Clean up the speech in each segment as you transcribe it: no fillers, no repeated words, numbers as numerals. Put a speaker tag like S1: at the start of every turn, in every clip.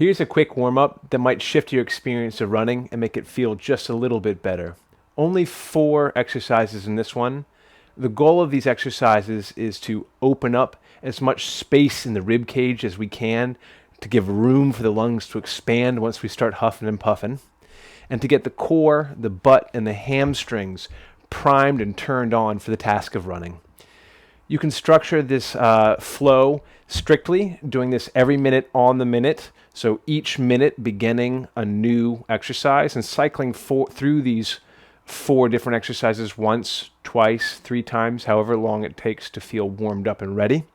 S1: Here's a quick warm-up that might shift your experience of running and make it feel just a little bit better. Only 4 exercises in this one. The goal of these exercises is to open up as much space in the rib cage as we can to give room for the lungs to expand once we start huffing and puffing, and to get the core, the butt, and the hamstrings primed and turned on for the task of running. You can structure this flow strictly, doing this every minute on the minute, so each minute beginning a new exercise and cycling through these 4 different exercises once, twice, 3 times, however long it takes to feel warmed up and ready.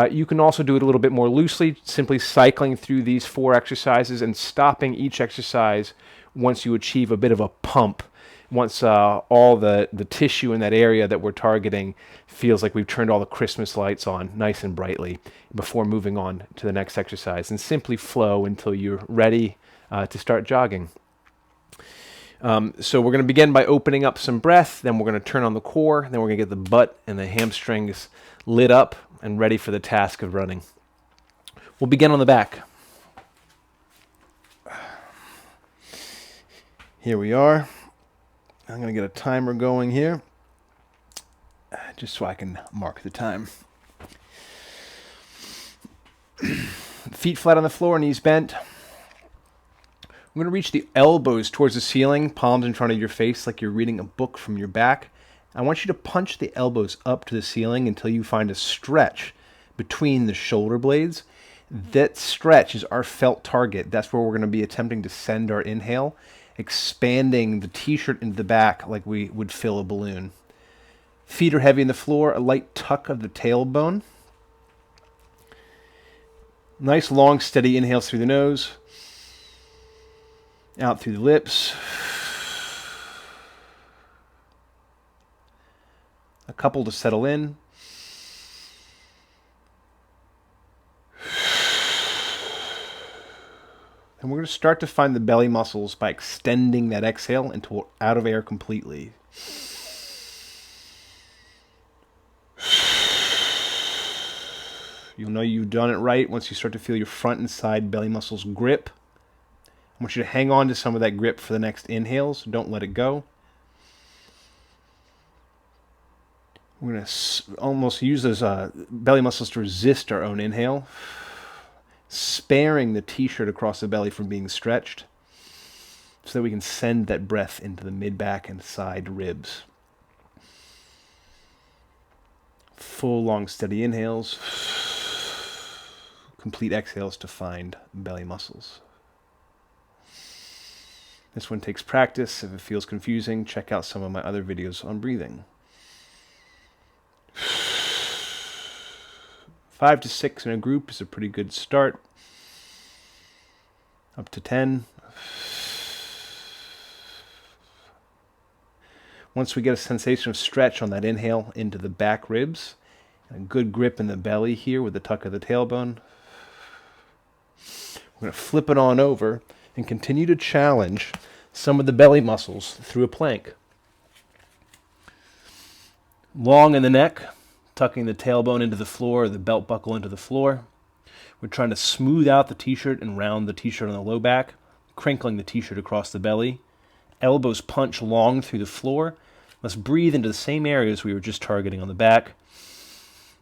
S1: You can also do it a little bit more loosely, simply cycling through these 4 exercises and stopping each exercise once you achieve a bit of a pump. Once all the tissue in that area that we're targeting feels like we've turned all the Christmas lights on nice and brightly before moving on to the next exercise, and simply flow until you're ready to start jogging. So we're going to begin by opening up some breath, then we're going to turn on the core, then we're going to get the butt and the hamstrings lit up and ready for the task of running. We'll begin on the back. Here we are. I'm going to get a timer going here, just so I can mark the time. Feet flat on the floor, knees bent. I'm going to reach the elbows towards the ceiling, palms in front of your face like you're reading a book from your back. I want you to punch the elbows up to the ceiling until you find a stretch between the shoulder blades. That stretch is our felt target. That's where we're going to be attempting to send our inhale, expanding the t-shirt into the back like we would fill a balloon. Feet are heavy on the floor, a light tuck of the tailbone. Nice long steady inhales through the nose, out through the lips. A couple to settle in. And we're going to start to find the belly muscles by extending that exhale until we're out of air completely. You'll know you've done it right once you start to feel your front and side belly muscles grip. I want you to hang on to some of that grip for the next inhales. Don't let it go. We're going to almost use those belly muscles to resist our own inhale, sparing the t-shirt across the belly from being stretched so that we can send that breath into the mid-back and side ribs. Full, long, steady inhales. Complete exhales to find belly muscles. This one takes practice. If it feels confusing, check out some of my other videos on breathing. 5 to 6 in a group is a pretty good start. Up to 10. Once we get a sensation of stretch on that inhale into the back ribs, and a good grip in the belly here with the tuck of the tailbone, we're going to flip it on over and continue to challenge some of the belly muscles through a plank. Long in the neck, tucking the tailbone into the floor, or the belt buckle into the floor. We're trying to smooth out the t-shirt and round the t-shirt on the low back, crinkling the t-shirt across the belly. Elbows punch long through the floor. Let's breathe into the same areas we were just targeting on the back.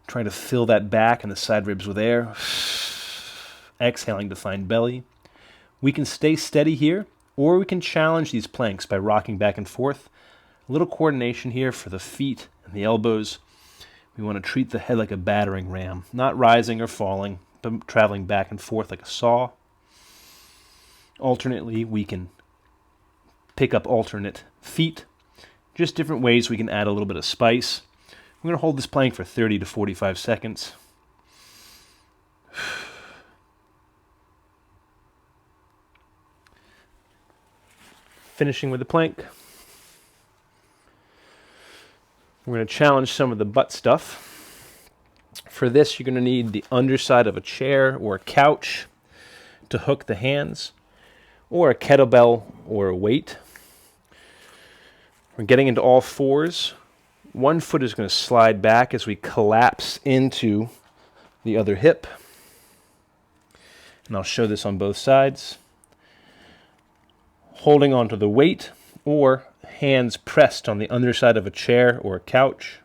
S1: Trying to fill that back and the side ribs with air. Exhaling to find belly. We can stay steady here, or we can challenge these planks by rocking back and forth. A little coordination here for the feet and the elbows. We want to treat the head like a battering ram, not rising or falling, but traveling back and forth like a saw. Alternately, we can pick up alternate feet. Just different ways we can add a little bit of spice. We're going to hold this plank for 30 to 45 seconds. Finishing with the plank. We're going to challenge some of the butt stuff. For this, you're going to need the underside of a chair or a couch to hook the hands, or a kettlebell or a weight. We're getting into all fours. One foot is going to slide back as we collapse into the other hip. And I'll show this on both sides. Holding onto the weight or hands pressed on the underside of a chair or a couch.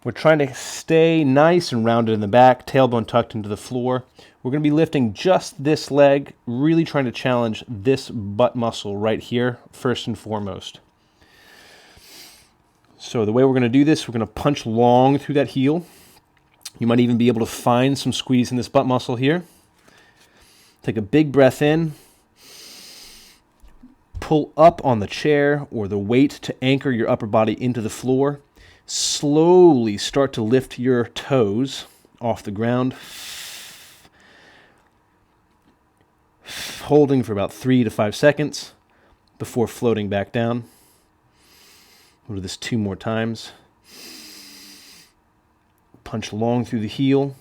S1: We're trying to stay nice and rounded in the back, tailbone tucked into the floor. We're going to be lifting just this leg, really trying to challenge this butt muscle right here, first and foremost. So the way we're going to do this, we're going to punch long through that heel. You might even be able to find some squeeze in this butt muscle here. Take a big breath in. Pull up on the chair or the weight to anchor your upper body into the floor. Slowly start to lift your toes off the ground. Holding for about 3 to 5 seconds before floating back down. We'll do this 2 more times. Punch long through the heel.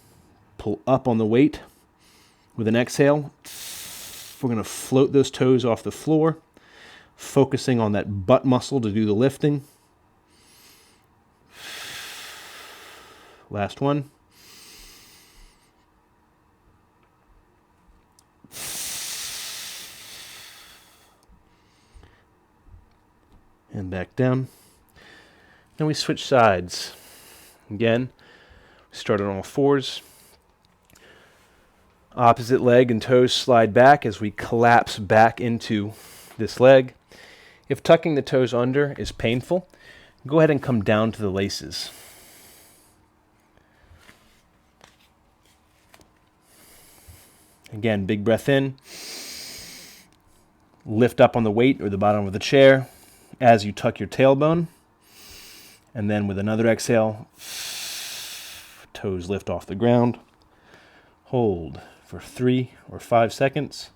S1: Pull up on the weight. With an exhale, we're going to float those toes off the floor, focusing on that butt muscle to do the lifting. Last one. And back down. Then we switch sides. Again, we start on all fours. Opposite leg and toes slide back as we collapse back into this leg. If tucking the toes under is painful, go ahead and come down to the laces. Again, big breath in. Lift up on the weight or the bottom of the chair as you tuck your tailbone. And then with another exhale, toes lift off the ground. Hold for 3 or 5 seconds.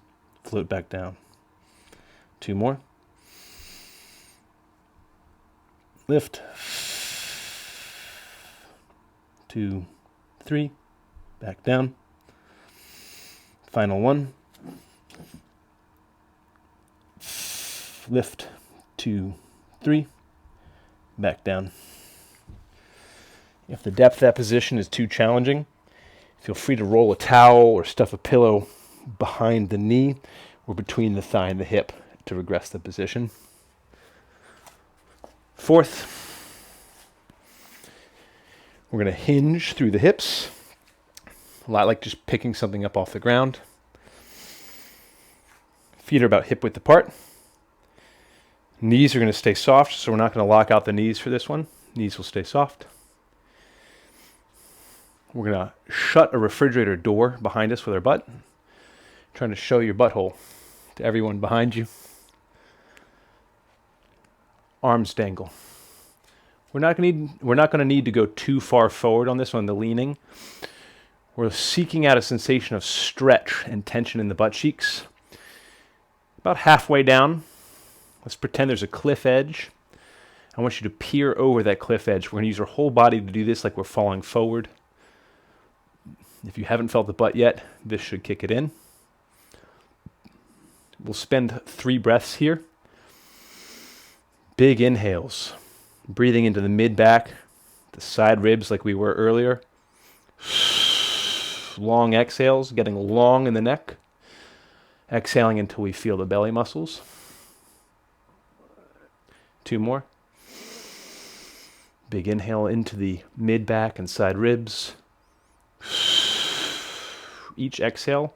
S1: Float back down. 2 more. Lift. 2, 3. Back down. Final one. Lift. 2, 3. Back down. If the depth of that position is too challenging, feel free to roll a towel or stuff a pillow behind the knee or between the thigh and the hip to regress the position. Fourth, we're going to hinge through the hips, a lot like just picking something up off the ground. Feet are about hip width apart. Knees are going to stay soft, so we're not going to lock out the knees for this one. Knees will stay soft. We're going to shut a refrigerator door behind us with our butt. Trying to show your butthole to everyone behind you. Arms dangle. We're not going to need to go too far forward on this one, the leaning. We're seeking out a sensation of stretch and tension in the butt cheeks. About halfway down, let's pretend there's a cliff edge. I want you to peer over that cliff edge. We're going to use our whole body to do this like we're falling forward. If you haven't felt the butt yet, this should kick it in. We'll spend 3 breaths here. Big inhales. Breathing into the mid-back, the side ribs like we were earlier. Long exhales, getting long in the neck. Exhaling until we feel the belly muscles. 2 more. Big inhale into the mid-back and side ribs. Each exhale,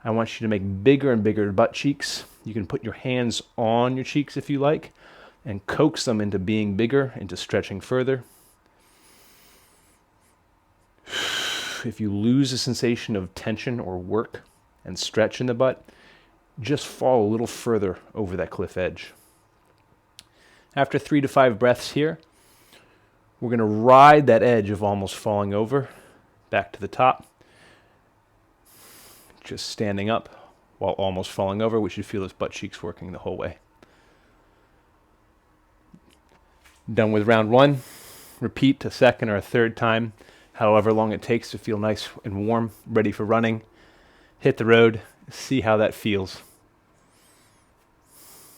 S1: I want you to make bigger and bigger butt cheeks. You can put your hands on your cheeks if you like and coax them into being bigger, into stretching further. If you lose a sensation of tension or work and stretch in the butt, just fall a little further over that cliff edge. After 3 to 5 breaths here, we're going to ride that edge of almost falling over back to the top. Just standing up while almost falling over. We should feel those butt cheeks working the whole way. Done with round 1. Repeat a second or a third time, however long it takes to feel nice and warm, ready for running. Hit the road, see how that feels.